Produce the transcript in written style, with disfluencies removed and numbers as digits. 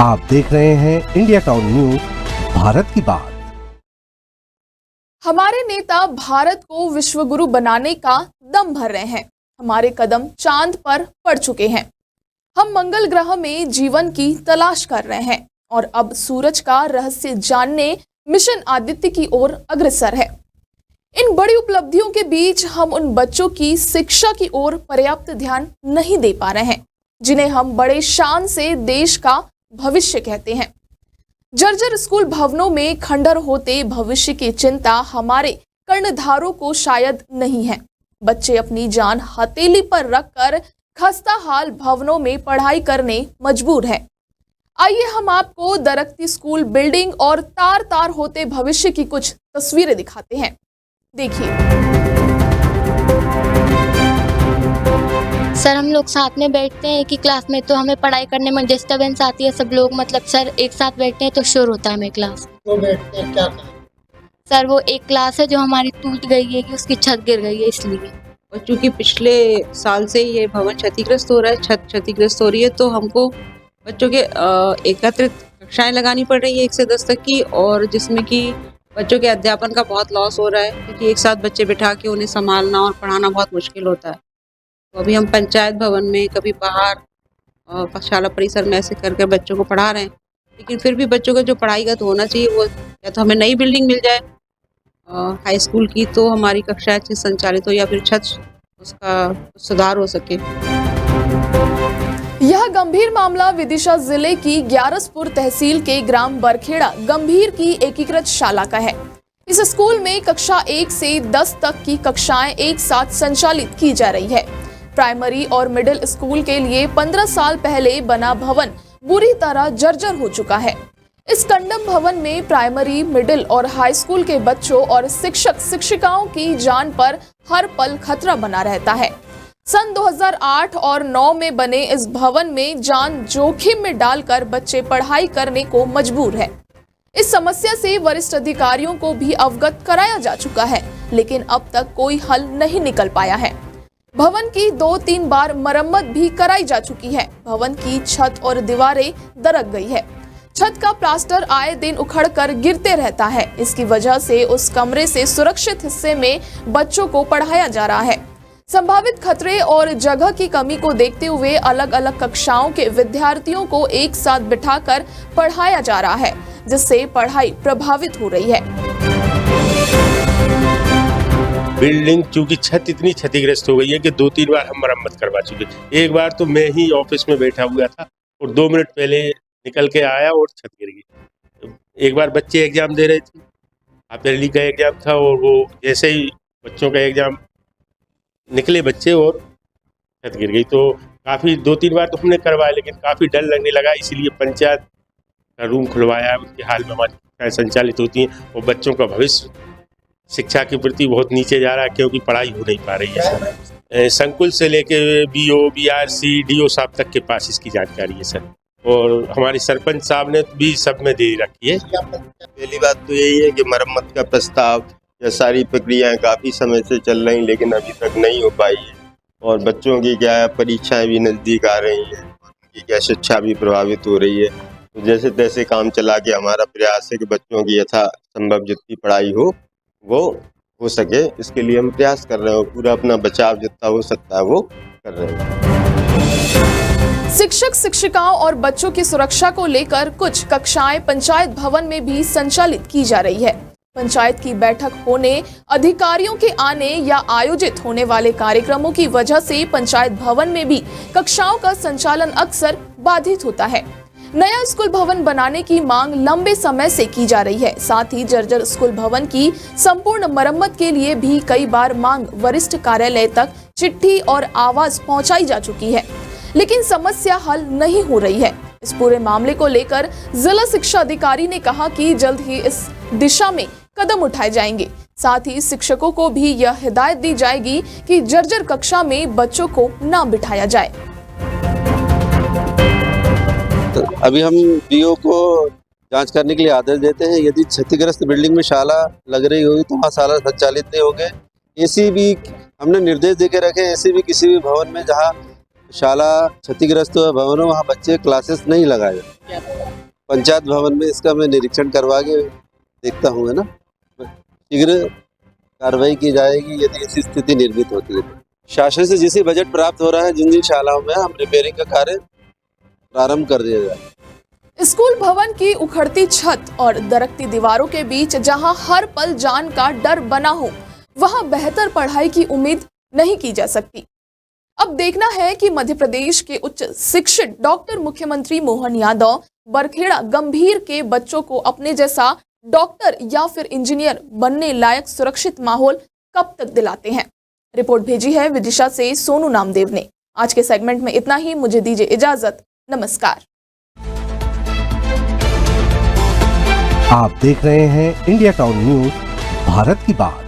आप देख रहे हैं इंडिया टाउन न्यूज, भारत की बात। हमारे नेता भारत को विश्वगुरु बनाने का दम भर रहे हैं। हमारे कदम चांद पर पड़ चुके हैं। हम मंगल ग्रह में जीवन की तलाश कर रहे हैं और अब सूरज का रहस्य जानने मिशन आदित्य की ओर अग्रसर है। इन बड़ी उपलब्धियों के बीच हम उन बच्चों की शिक्षा की ओर पर्याप्त ध्यान नहीं दे पा रहे हैं, जिन्हें हम बड़े शान से देश का भविष्य कहते हैं। जर्जर स्कूल भवनों में खंडर होते भविष्य की चिंता हमारे कर्णधारों को शायद नहीं है। बच्चे अपनी जान हथेली पर रखकर खस्ता हाल भवनों में पढ़ाई करने मजबूर हैं। आइए हम आपको दरकती स्कूल बिल्डिंग और तार तार होते भविष्य की कुछ तस्वीरें दिखाते हैं। देखिए। सर, हम लोग साथ में बैठते हैं एक ही क्लास में, तो हमें पढ़ाई करने में डिस्टर्बेंस आती है। सब लोग मतलब सर एक साथ बैठते हैं तो शोर होता है हमें क्लास। तो बैठते हैं क्या करें? सर, वो एक क्लास है जो हमारी टूट गई है कि उसकी छत गिर गई है, इसलिए। और चूंकि पिछले साल से ये भवन क्षतिग्रस्त हो रहा है, छत क्षतिग्रस्त हो रही है, तो हमको बच्चों के एकत्रित कक्षाएं लगानी पड़ रही है 1 से 10 तक की, और जिसमें कि बच्चों के अध्यापन का बहुत लॉस हो रहा है, क्योंकि एक साथ बच्चे बिठा के उन्हें संभालना और पढ़ाना बहुत मुश्किल होता है। तो अभी हम पंचायत भवन में, कभी बाहर शाला परिसर में ऐसे करके बच्चों को पढ़ा रहे हैं। लेकिन फिर भी बच्चों का जो पढ़ाईगत होना चाहिए वो या तो हमें नई बिल्डिंग मिल जाए हाई स्कूल की, तो हमारी कक्षाएं अच्छे संचालित हो, या फिर छत उसका सुधार हो सके। यह गंभीर मामला विदिशा जिले की ग्यारसपुर तहसील के ग्राम बरखेड़ा गंभीर की एकीकृत शाला का है। इस स्कूल में कक्षा 1 से 10 तक की कक्षाएं एक साथ संचालित की जा रही है। प्राइमरी और मिडिल स्कूल के लिए 15 साल पहले बना भवन बुरी तरह जर्जर हो चुका है। इस कंडम भवन में प्राइमरी, मिडिल और हाई स्कूल के बच्चों और शिक्षक शिक्षिकाओं की जान पर हर पल खतरा बना रहता है। सन 2008 और 9 में बने इस भवन में जान जोखिम में डालकर बच्चे पढ़ाई करने को मजबूर है। इस समस्या से वरिष्ठ अधिकारियों को भी अवगत कराया जा चुका है, लेकिन अब तक कोई हल नहीं निकल पाया है। भवन की 2-3 बार मरम्मत भी कराई जा चुकी है। भवन की छत और दीवारें दरक गई है। छत का प्लास्टर आए दिन उखड़कर गिरते रहता है। इसकी वजह से उस कमरे से सुरक्षित हिस्से में बच्चों को पढ़ाया जा रहा है। संभावित खतरे और जगह की कमी को देखते हुए अलग अलग कक्षाओं के विद्यार्थियों को एक साथ बिठाकर पढ़ाया जा रहा है, जिससे पढ़ाई प्रभावित हो रही है। बिल्डिंग चूंकि छत इतनी क्षतिग्रस्त हो गई है कि 2-3 बार हम मरम्मत करवा चुके। एक बार तो मैं ही ऑफिस में बैठा हुआ था और 2 मिनट पहले निकल के आया और छत गिर गई। एक बार बच्चे एग्जाम दे रहे थे, हाफ ईयरली का एग्जाम था, और वो जैसे ही बच्चों का एग्जाम निकले बच्चे और छत गिर गई। तो काफ़ी 2-3 बार तो हमने करवाया, लेकिन काफ़ी डर लगने लगा, इसलिए पंचायत का रूम खुलवाया। उसके हाल में हमारी कक्षाएं संचालित होती हैं और बच्चों का भविष्य शिक्षा के प्रति बहुत नीचे जा रहा है, क्योंकि पढ़ाई हो नहीं पा रही है। संकुल से लेके BO, BRC, DO साहब तक के पास इसकी जानकारी है सर, और हमारे सरपंच साहब ने भी सब में दे रखी है। पहली बात तो यही है कि मरम्मत का प्रस्ताव या सारी प्रक्रियाएं काफ़ी समय से चल रही, लेकिन अभी तक नहीं हो पाई है। और बच्चों की क्या परीक्षाएं भी नज़दीक आ रही हैं, उनकी क्या शिक्षा भी प्रभावित हो रही है। तो जैसे तैसे काम चला के हमारा प्रयास है कि बच्चों की यथा संभव जितनी पढ़ाई हो सके, इसके लिए हम प्रयास कर रहे हो। पूरा अपना बचाव जितना हो सकता है वो कर रहे हैं। शिक्षक शिक्षिकाओं और बच्चों की सुरक्षा को लेकर कुछ कक्षाएं पंचायत भवन में भी संचालित की जा रही है। पंचायत की बैठक होने, अधिकारियों के आने या आयोजित होने वाले कार्यक्रमों की वजह से पंचायत भवन में भी कक्षाओं का संचालन अक्सर बाधित होता है। नया स्कूल भवन बनाने की मांग लंबे समय से की जा रही है। साथ ही जर्जर स्कूल भवन की संपूर्ण मरम्मत के लिए भी कई बार मांग वरिष्ठ कार्यालय तक चिट्ठी और आवाज पहुंचाई जा चुकी है, लेकिन समस्या हल नहीं हो रही है। इस पूरे मामले को लेकर जिला शिक्षा अधिकारी ने कहा कि जल्द ही इस दिशा में कदम उठाए जाएंगे। साथ ही शिक्षकों को भी यह हिदायत दी जाएगी कि जर्जर कक्षा में बच्चों को न बिठाया जाए। तो अभी हम DO को जांच करने के लिए आदेश देते हैं। यदि क्षतिग्रस्त बिल्डिंग में शाला लग रही होगी तो वहाँ शाला संचालित नहीं होंगे। AC भी हमने निर्देश देके रखे, AC भी किसी भी भवन में जहाँ शाला क्षतिग्रस्त हुआ भवन हो, वहाँ बच्चे क्लासेस नहीं लगाए। पंचायत भवन में इसका मैं निरीक्षण करवा के देखता हूँ, है ना। शीघ्र कार्रवाई की जाएगी यदि ऐसी स्थिति निर्मित होती है। शासन से जिस बजट प्राप्त हो रहा है, जिन जिन शालाओं में हम रिपेयरिंग का कार्य प्रारंभ कर दिया जाए। स्कूल भवन की उखड़ती छत और दरकती दीवारों के बीच जहां हर पल जान का डर बना हो, वहां बेहतर पढ़ाई की उम्मीद नहीं की जा सकती। अब देखना है कि मध्य प्रदेश के उच्च शिक्षित डॉक्टर मुख्यमंत्री मोहन यादव बरखेड़ा गंभीर के बच्चों को अपने जैसा डॉक्टर या फिर इंजीनियर बनने लायक सुरक्षित माहौल कब तक दिलाते हैं। रिपोर्ट भेजी है विदिशा से सोनू नामदेव ने। आज के सेगमेंट में इतना ही। मुझे दीजिए इजाजत। नमस्कार। आप देख रहे हैं इंडिया टाउन न्यूज, भारत की बात।